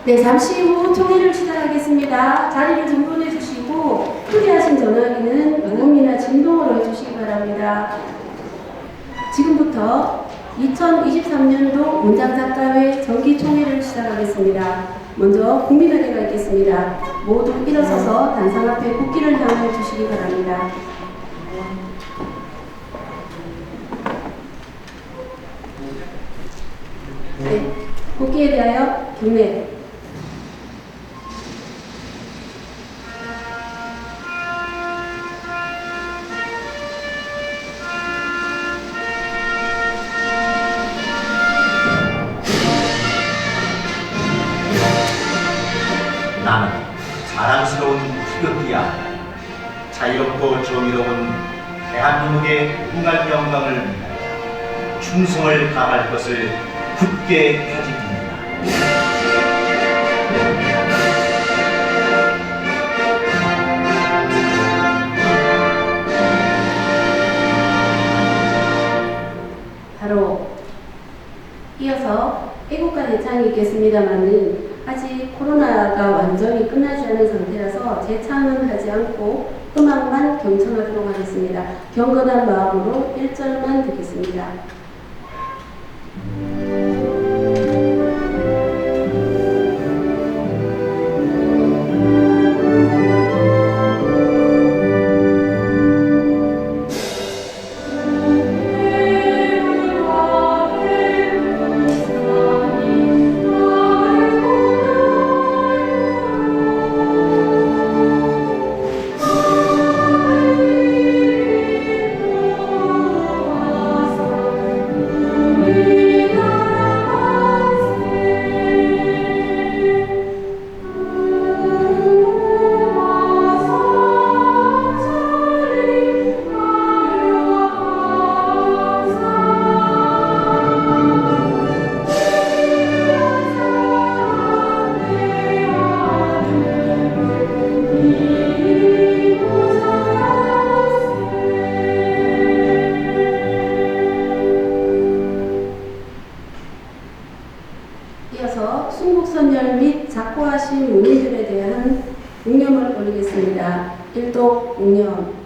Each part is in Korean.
네, 잠시 후 총회를 시작하겠습니다. 자리를 정돈해 주시고 투기하신 전화기는 무음이나 진동으로 해주시기 바랍니다. 지금부터 2023년도 문장작가회 정기총회를 시작하겠습니다. 먼저 국민의회가 있겠습니다. 모두 일어서서 단상 앞에 국기를 향해 주시기 바랍니다. 네, 국기에 대하여 경례. 나는 자랑스러운 태극기야. 자유롭고 정의로운 대한민국의 무궁한 영광을 위하여 충성을 다할 것을 굳게 다짐합니다. 바로 이어서 애국가 대창이 있겠습니다만은 아직 코로나가 완전히 끝나지 않은 상태라서 재창은 하지 않고 음악만 경청하도록 하겠습니다. 경건한 마음으로 1절만 듣겠습니다. 이어서 순국선열 및 작고하신 문인들에 대한 묵념을 올리겠습니다. 일독 묵념.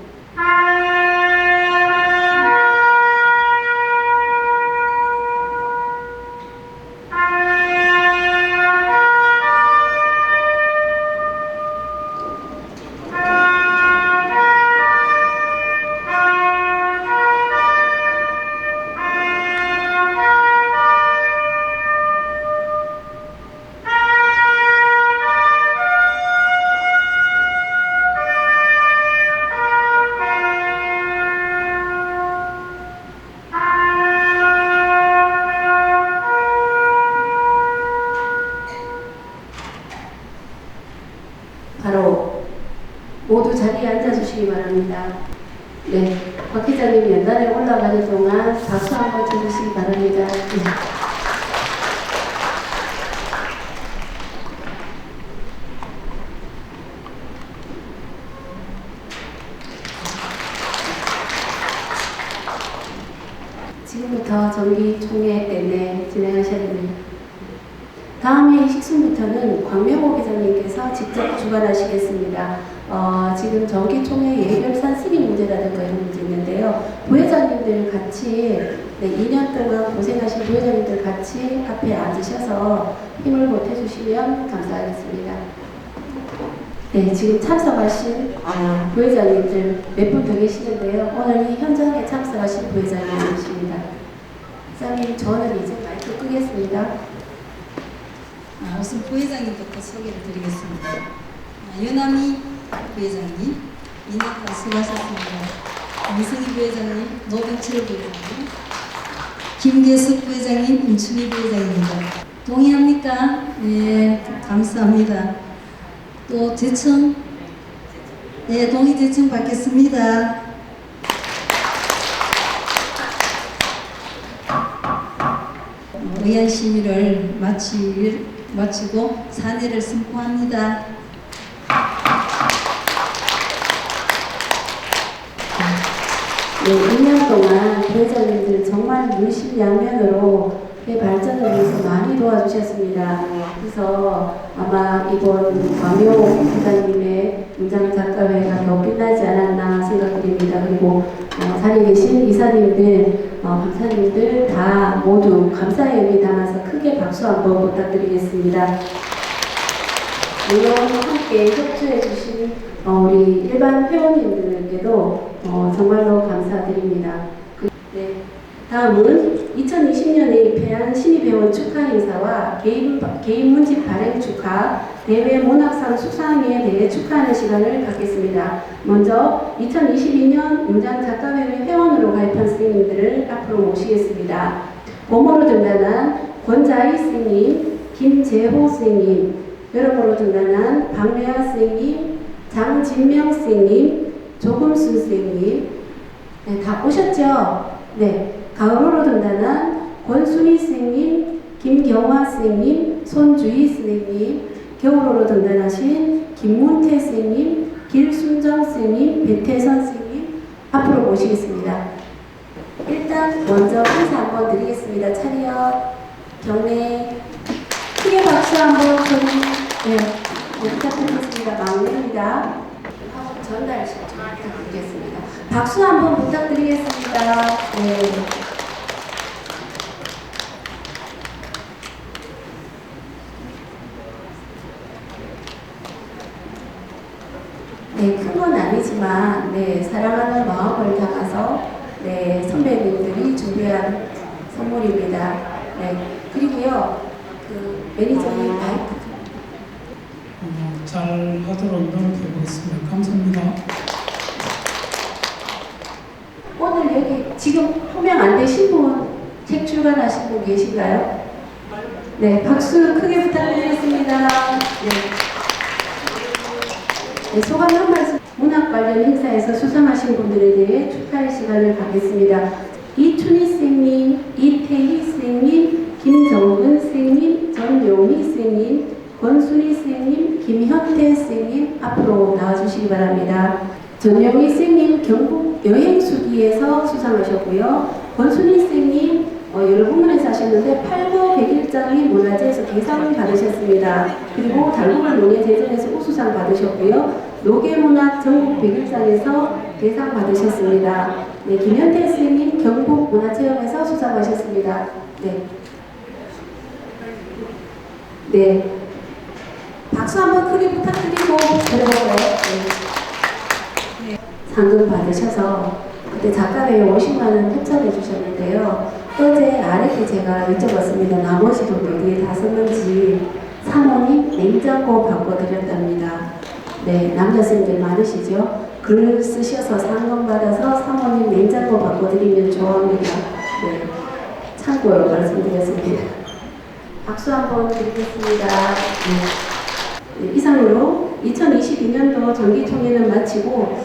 바로 모두 자리에 앉아주시기 바랍니다. 네, 박 기자님 연단에 올라가는 동안 박수 한번 쳐주시기 바랍니다. 네. 지금부터 정기총회 내내 진행하셔야 됩니다. 다음 회의 식순부터는 광명호 기자님께서 직접 주관하시겠습니다. 지금 정기총회 예결산 승인 문제라든가 이런 문제 있는데요. 부회장님들 같이 2년 동안 고생하신 부회장님들 같이 앞에 앉으셔서 힘을 보태주시면 감사하겠습니다. 네, 지금 참석하신 부회장님들 몇 분 더 계시는데요. 오늘 이 현장에 참석하신 부회장님이십니다. 부장님, 저는 이제 마이크 끄겠습니다. 우선 부회장님부터 소개를 드리겠습니다. 연남희 부회장님, 이낙타 수고하셨습니다. 이승희 부회장님, 노병철 부회장님, 김계숙 부회장님, 임춘희 부회장입니다. 동의합니까? 네, 감사합니다. 또 제청, 네, 동의 제청 받겠습니다. 의안 심의를 마치고 사내를 선포합니다. 네, 2년 동안 부회장님들 정말 물심양면으로 발전을 위해서 많이 도와주셨습니다. 그래서 아마 이번 광효 부장님의 문장 작가회가 더 빛나지 않았나 생각드립니다. 그리고 자리에 계신 이사님들, 감사님들 다 모두 감사의 의미 담아서 크게 박수 한번 부탁드리겠습니다. 물론 함께 협조해 주신 우리 일반 회원님들에게도 정말로 감사드립니다. 네. 다음은 2020년에 입회한 신입회원 축하 행사와 개인 문집 발행 축하, 대외 문학상 수상에 대해 축하하는 시간을 갖겠습니다. 먼저 2022년 문장 작가회의 회원으로 가입한 선생님들을 앞으로 모시겠습니다. 봄으로 등단한 권자희 선생님, 김재호 선생님, 여러모로 등단한 박래아 선생님, 장진명 선생님, 조금순 선생님, 네, 다 오셨죠? 네. 가을호로 등단한 권순희 선생님, 김경화 선생님, 손주희 선생님, 겨울호로 등단하신 김문태 선생님, 길순정 선생님, 배태선 선생님 앞으로 모시겠습니다. 일단 먼저 인사 한번 드리겠습니다. 차렷, 경례, 크게 박수 한번 부탁드리겠습니다. 막내입니다. 전달 좀 부탁드리겠습니다. 박수 한번 부탁드리겠습니다. 네. 네, 큰 건 아니지만, 네, 사랑하는 마음을 담아서, 네, 선배님들이 준비한 선물입니다. 네, 그리고요, 매니저님 마이크 좀. 잘 하도록 노력해 보겠습니다. 감사합니다. 오늘 여기 지금 호명 안 되신 분, 책 출간하신 분 계신가요? 네, 박수 크게 부탁드리겠습니다. 네. 네, 소감 한 말씀. 문학 관련 행사에서 수상하신 분들에 대해 축하의 시간을 갖겠습니다. 이춘희 선생님, 이태희 선생님, 김정은 선생님, 전용희 선생님, 권순희 선생님, 김현태 선생님 앞으로 나와주시기 바랍니다. 전용희 선생님 경북 여행수기에서 수상하셨고요. 권순희 선생님 여러 부문에서 하셨는데 8고 101장의 문화제에서 대상을 받으셨습니다. 그리고 달구글 논예대전에서 우수상 받으셨고요. 노계문학 전국 101장에서 대상 받으셨습니다. 네, 김현태 선생님 경북 문화체험에서 수상하셨습니다. 네. 네. 박수 한번 크게 부탁드리고 들어가요. 네. 상금 받으셔서 그때 작가회에 50만 원 협찬해 주셨는데요. 어제 아랫게 제가 여쭤봤습니다. 나머지 돈 어디에 다 썼는지. 사모님 냉장고 바꿔드렸답니다. 네, 남자 선생님들 많으시죠? 글 쓰셔서 상금 받아서 사모님 냉장고 바꿔드리면 좋아합니다. 네, 참고로 말씀드렸습니다. 박수 한번 드리겠습니다. 네, 이상으로 2022년도 정기총회는 마치고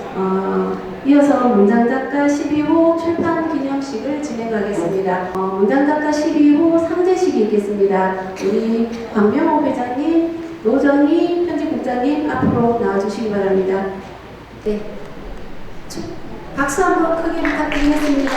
이어서 문장작가 12호 출판 기념식을 진행하겠습니다. 문장작가 12호 상제식이 있겠습니다. 우리 광명호 회장님, 노정희 편집국장님 앞으로 나와주시기 바랍니다. 네, 박수 한번 크게 부탁드리겠습니다.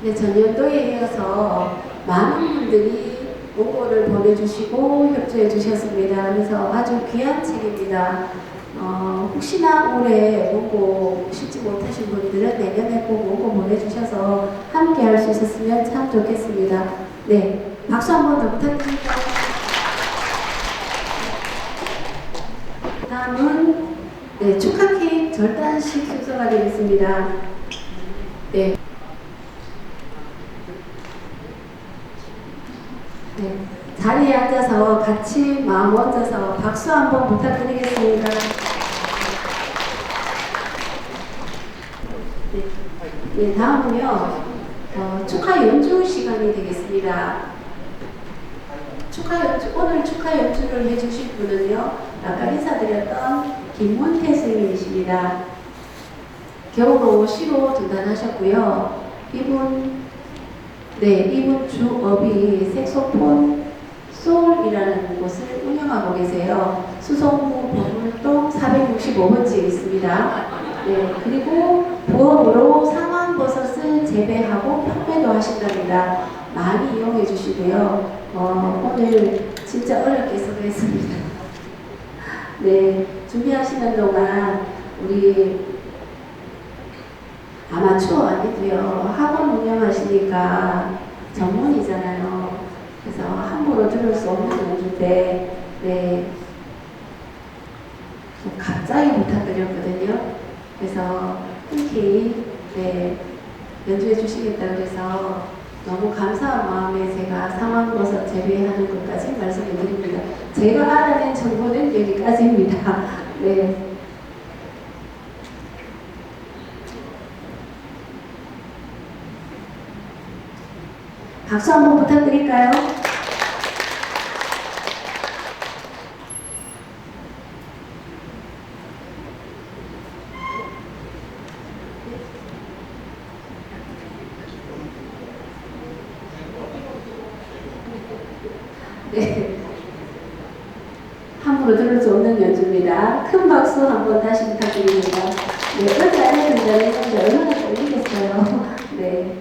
네, 전년도에 이어서 많은 분들이 원고를 보내주시고 협조해 주셨습니다. 그래서 아주 귀한 책입니다. 혹시나 올해 원고 쉽지 못하신 분들은 내년에 꼭 원고 보내주셔서 함께 할 수 있었으면 참 좋겠습니다. 네, 박수 한 번 더 부탁드립니다. 다음은 네, 축하 케이크 절단식 순서가 되겠습니다. 네. 네, 자리에 앉아서 같이 마음 얹어서 박수 한번 부탁드리겠습니다. 네, 네, 다음은요 축하 연주 시간이 되겠습니다. 오늘 축하 연주를 해주실 분은요 아까 인사드렸던 김문태 선생님이십니다. 겨울호 시로 등단하셨고요. 이분 주업이 색소폰 소울이라는 곳을 운영하고 계세요. 수성구 보물동 465번지에 있습니다. 네, 그리고 부업으로 상황 상황버섯을 재배하고 판매도 하신답니다. 많이 이용해 주시고요. 오늘 진짜 어렵게 수고했습니다. 네, 준비하시는 동안 우리 아마추어 아니고요. 학원 운영하시니까 전문이잖아요. 그래서 함부로 들을 수 없는 연주인데, 네, 좀 갑자기 부탁드렸거든요. 그래서 흔쾌히 네, 연주해 주시겠다 그래서 너무 감사한 마음에 제가 상황버섯 재배하는 것까지 말씀을 드립니다. 제가 알아낸 정보는 여기까지입니다. 네. 박수 한번 부탁드릴까요? 네. 함부로 들을 수 없는 연주입니다. 큰 박수 한번 다시 부탁드립니다. 네, 어제 알려드린다는 건 얼마나 떨리겠어요. 네.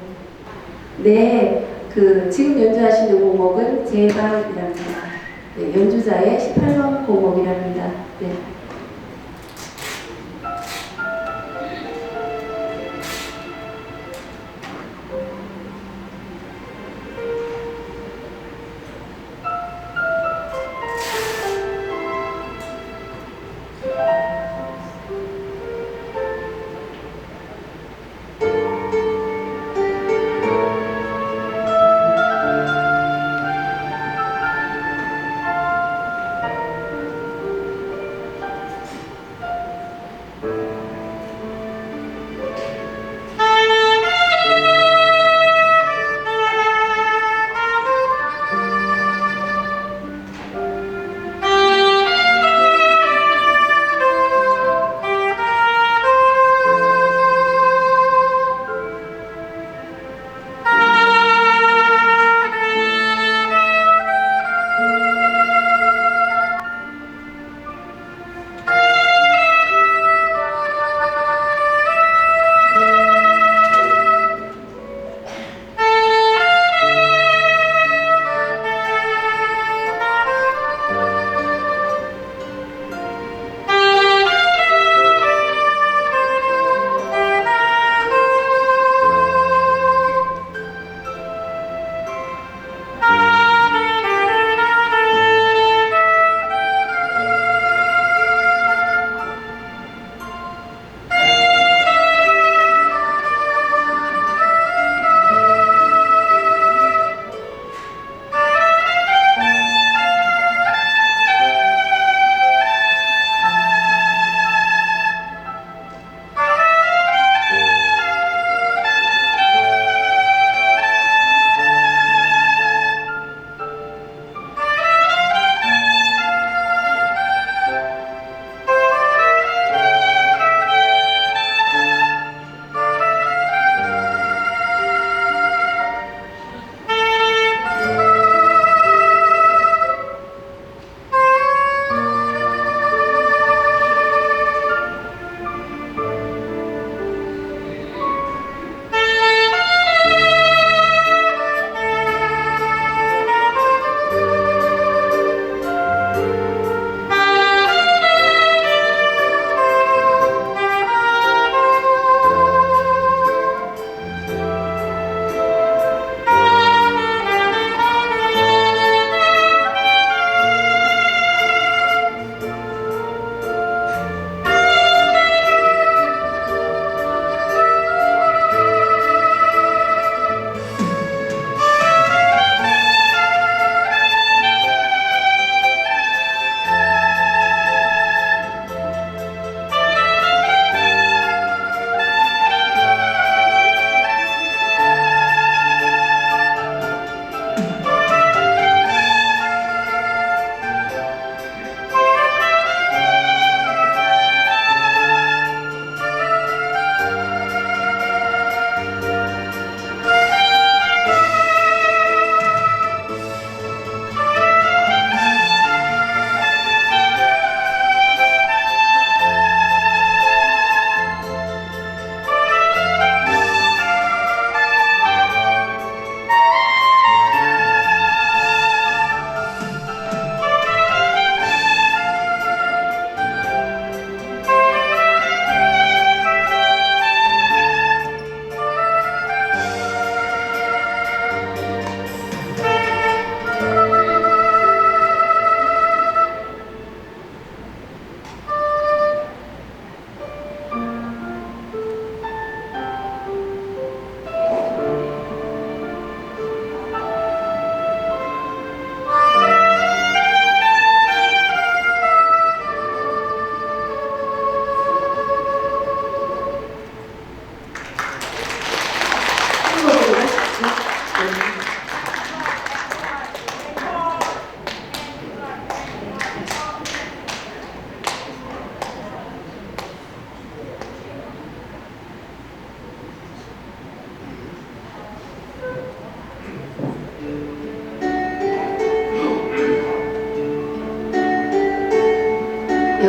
네, 지금 연주하시는 곡목은 제방이랍니다. 네, 연주자의 18번 곡목이랍니다. 네.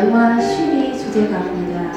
영화 쉬리 주제가입니다.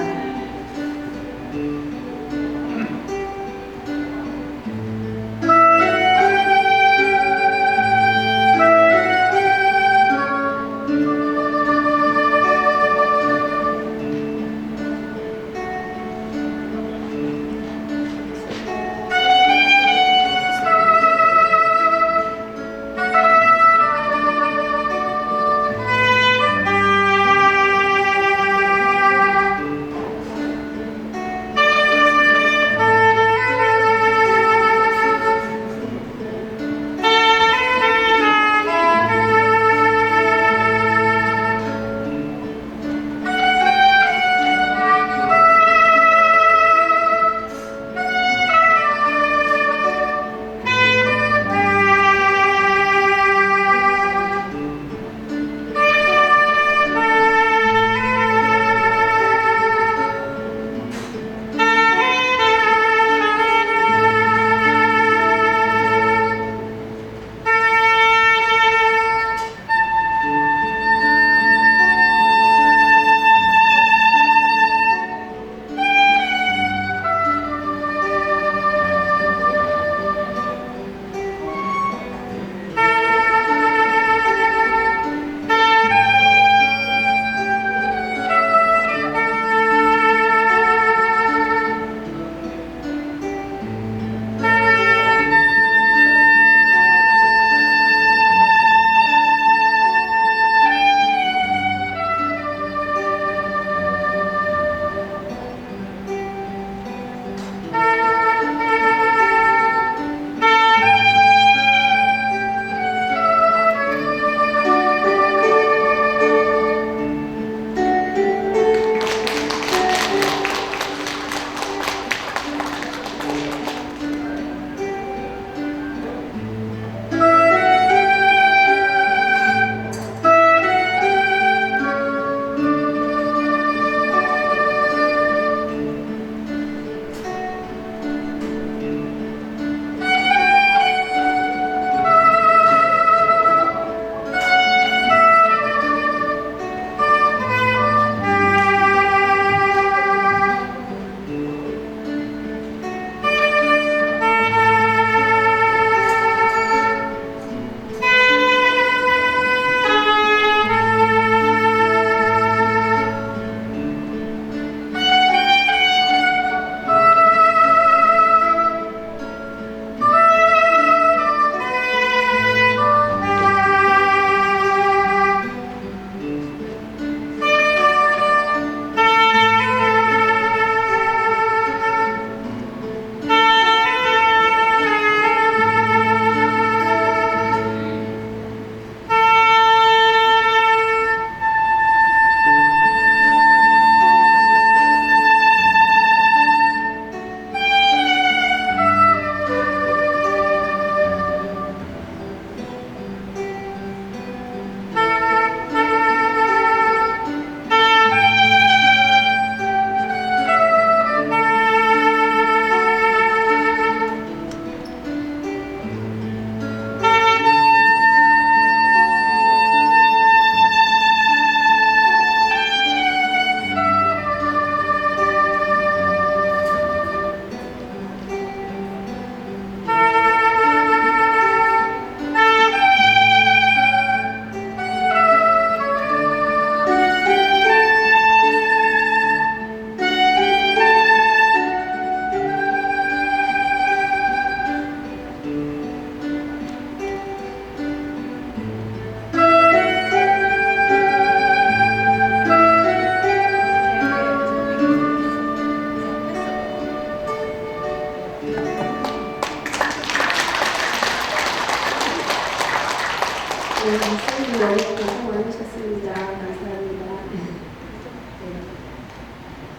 선생님 너무 고생 많으셨습니다. 감사합니다.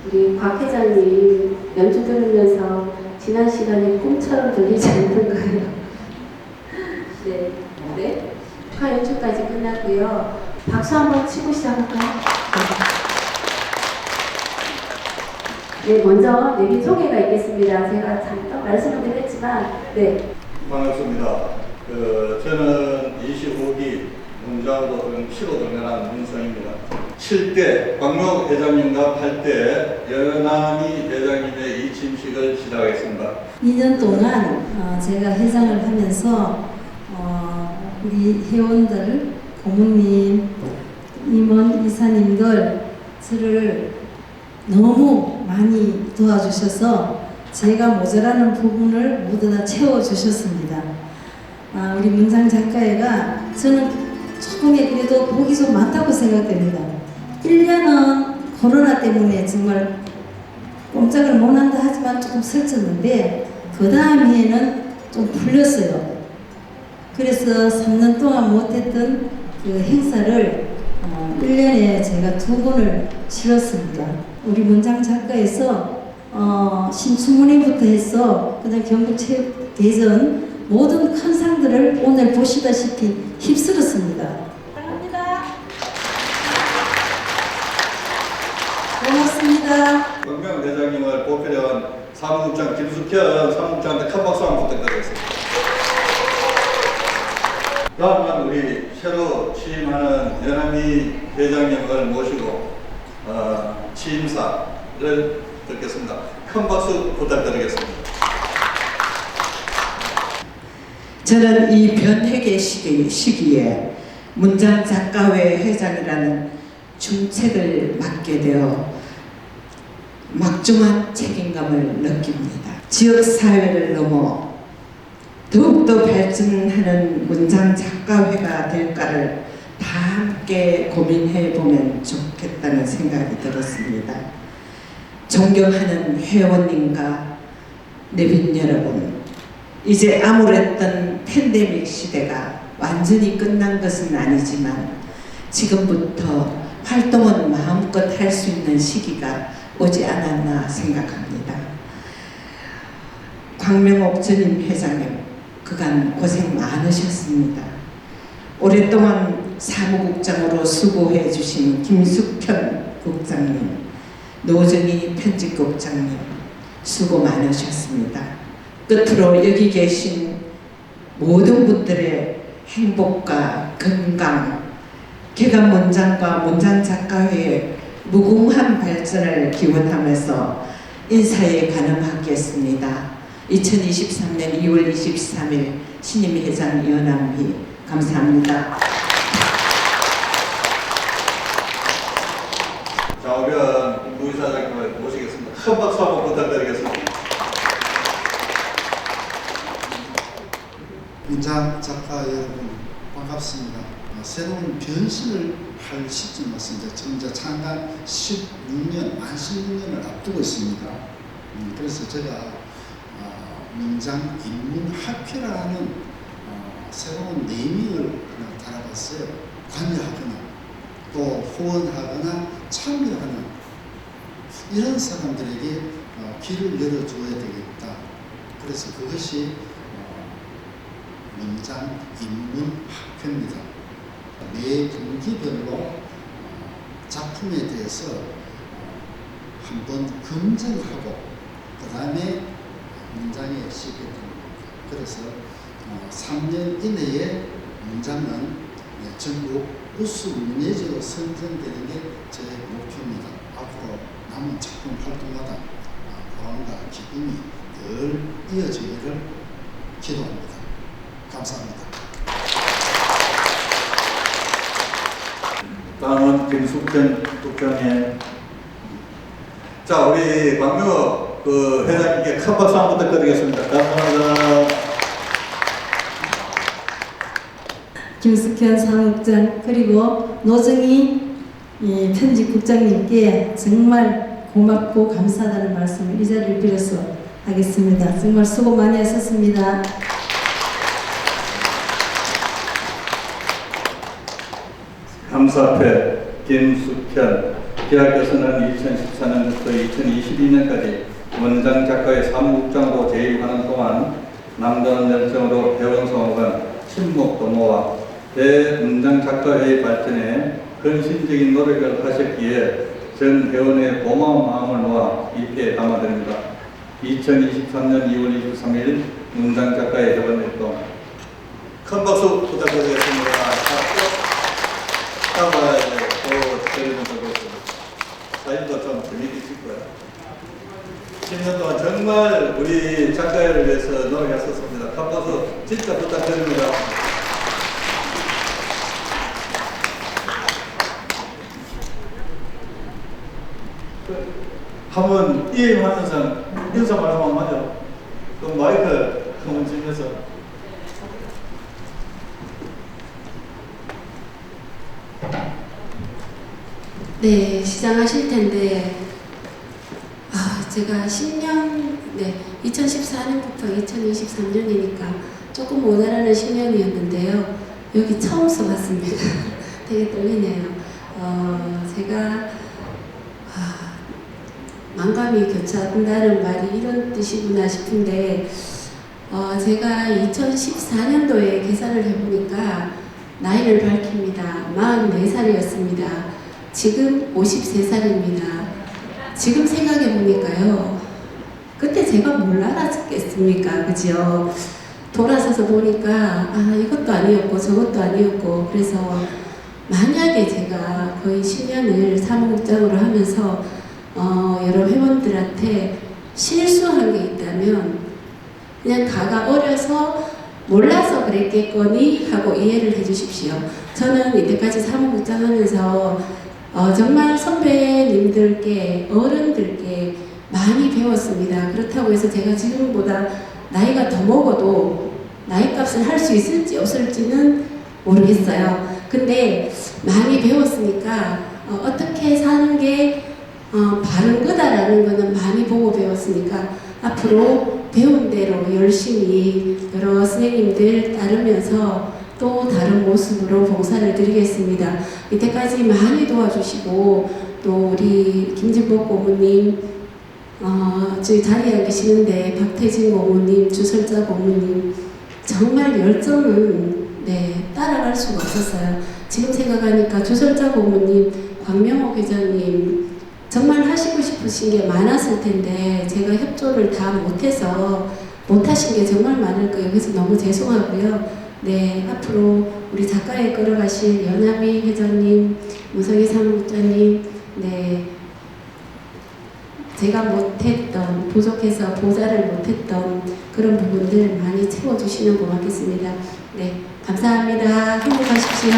우리 곽 회장님 연주 들으면서 지난 시간이 꿈처럼 들리지 않는가요? 네, 네. 축하 연주까지 끝났고요. 박수 한번 치고 시작할까요? 네, 먼저 내빈 소개가 있겠습니다. 제가 잠깐 말씀을 드렸지만, 네. 반갑습니다. 저는 25기 문자하고 시로 동행한 민성입니다. 7대 광묘 회장님과 8대 연남희 회장님의 이 침식을 시작하겠습니다. 2년 동안 제가 회장을 하면서 우리 회원들, 고모님, 임원, 이사님들 저를 너무 많이 도와주셔서 제가 모자라는 부분을 모두 다 채워주셨습니다. 우리 문장 작가회가 저는 처음에 그래도 복이 좀 많다고 생각됩니다. 1년은 코로나 때문에 정말 꼼짝을 못한다 하지만 조금 설쳤는데 그 다음 해에는 좀 풀렸어요. 그래서 3년 동안 못했던 그 행사를 1년에 제가 2번을 치렀습니다. 우리 문장 작가에서 신춘문예부터 해서 그다음 경북체육대전 모든 큰 상들을 오늘 보시다시피 휩쓸었습니다. 사랑합니다. 고맙습니다. 광명 회장님을 뽑히려는 사무국장 김숙현 사무국장한테 큰 박수 한번 부탁드리겠습니다. 다음은 우리 새로 취임하는 연남희 회장님을 모시고 취임사를 듣겠습니다. 큰 박수 부탁드리겠습니다. 저는 이 변혁의 시기에 문장 작가회 회장이라는 중책을 맡게 되어 막중한 책임감을 느낍니다. 지역사회를 넘어 더욱더 발전하는 문장 작가회가 될까를 다 함께 고민해 보면 좋겠다는 생각이 들었습니다. 존경하는 회원님과 내빈 여러분, 이제 암울했던 팬데믹 시대가 완전히 끝난 것은 아니지만 지금부터 활동은 마음껏 할 수 있는 시기가 오지 않았나 생각합니다. 광명옥 전임 회장님, 그간 고생 많으셨습니다. 오랫동안 사무국장으로 수고해 주신 김숙현 국장님, 노정희 편집국장님, 수고 많으셨습니다. 끝으로 여기 계신 모든 분들의 행복과 건강, 개간 문장과 문장 작가회의 무궁한 발전을 기원하면서 인사에 가늠하겠습니다. 2023년 2월 23일 신임 회장 연남희, 감사합니다. 자, 우리 부이사장님을 모시겠습니다. 큰 박수 한번 부탁드리겠습니다. 문장 작가 여러분 반갑습니다. 새로운 변신을 할 시점 맞습니다. 지금 이제 창간 16년, 만 16년을 앞두고 있습니다. 그래서 제가 문장 인문학회라는 새로운 네이밍을 하나 달아봤어요. 관여하거나 또 후원하거나 참여하는 이런 사람들에게 길을 열어줘야 되겠다. 그래서 그것이 문장 인문학회입니다. 매 분기별로 작품에 대해서 한번 검증하고 그 다음에 문장에 싣게 됩니다. 그래서 3년 이내에 문장은 전국 우수 문예지로 선정되는 게 제 목표입니다. 앞으로 남은 작품 활동마다 보람과 기쁨이 늘 이어지기를 기도합니다. 감사합니다. 다음은 김숙현 국장님. 자, 우리 광묘 회장님께 큰 박수 한번 부탁드리겠습니다. 감사합니다. 김숙현 사무국장 그리고 노정희 편집국장님께 정말 고맙고 감사하다는 말씀을 이 자리를 빌어서 하겠습니다. 정말 수고 많이 하셨습니다. 감사패 김숙현 계약께서는 2014년부터 2022년까지 문장 작가의 사무국장으로 재임하는 동안 남다른 열정으로 회원성원, 친목 도모와 대문장 작가회의 발전에 헌신적인 노력을 하셨기에 전 회원의 고마운 마음을 모아 입회에 담아드립니다. 2023년 2월 23일 문장 작가의 회원 활동 큰 박수 부탁드리겠습니다. 다음 또 드리는 작가를 위해서 노력했었습니다. 큰 박수 진짜 부탁드립니다. 한번 이임하면서 인사 말씀 한번 하죠. 그럼 마이크 한번 주면서. 네, 시작하실 텐데, 제가 10년, 2014년부터 2023년이니까 조금 모자라는 10년이었는데요. 여기 처음 써봤습니다. 되게 떨리네요. 제가, 만감이 교차한다는 말이 이런 뜻이구나 싶은데, 제가 2014년도에 계산을 해보니까 나이를 밝힙니다. 44살이었습니다. 지금 53살입니다. 지금 생각해보니까요. 그때 제가 뭘 알았겠습니까? 그죠? 돌아서서 보니까 이것도 아니었고 저것도 아니었고 그래서 만약에 제가 거의 10년을 사무국장으로 하면서 여러 회원들한테 실수한 게 있다면 그냥 다가 어려서 몰라서 그랬겠거니 하고 이해를 해주십시오. 저는 이때까지 사무국장 하면서 정말 선배님들께 어른들께 많이 배웠습니다. 그렇다고 해서 제가 지금보다 나이가 더 먹어도 나이값을 할 수 있을지 없을지는 모르겠어요. 근데 많이 배웠으니까 어떻게 사는 게 바른 거다라는 거는 많이 보고 배웠으니까 앞으로 배운 대로 열심히 여러 선생님들 따르면서 또 다른 모습으로 봉사를 드리겠습니다. 이때까지 많이 도와주시고 또 우리 김진복 고모님 저희 자리에 계시는데 박태진 고모님, 주설자 고모님 정말 열정은 따라갈 수가 없었어요. 지금 생각하니까 주설자 고모님, 광명옥 회장님 정말 하시고 싶으신 게 많았을 텐데 제가 협조를 다 못해서 못하신 게 정말 많을 거예요. 그래서 너무 죄송하고요. 앞으로 우리 작가에 끌어가실 연하미 회장님, 문성희 사무국장님, 제가 못했던, 부족해서 보좌를 못했던 그런 부분들 많이 채워주시면 고맙겠습니다. 감사합니다. 행복하십시오.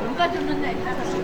누가 듣는 날 따라서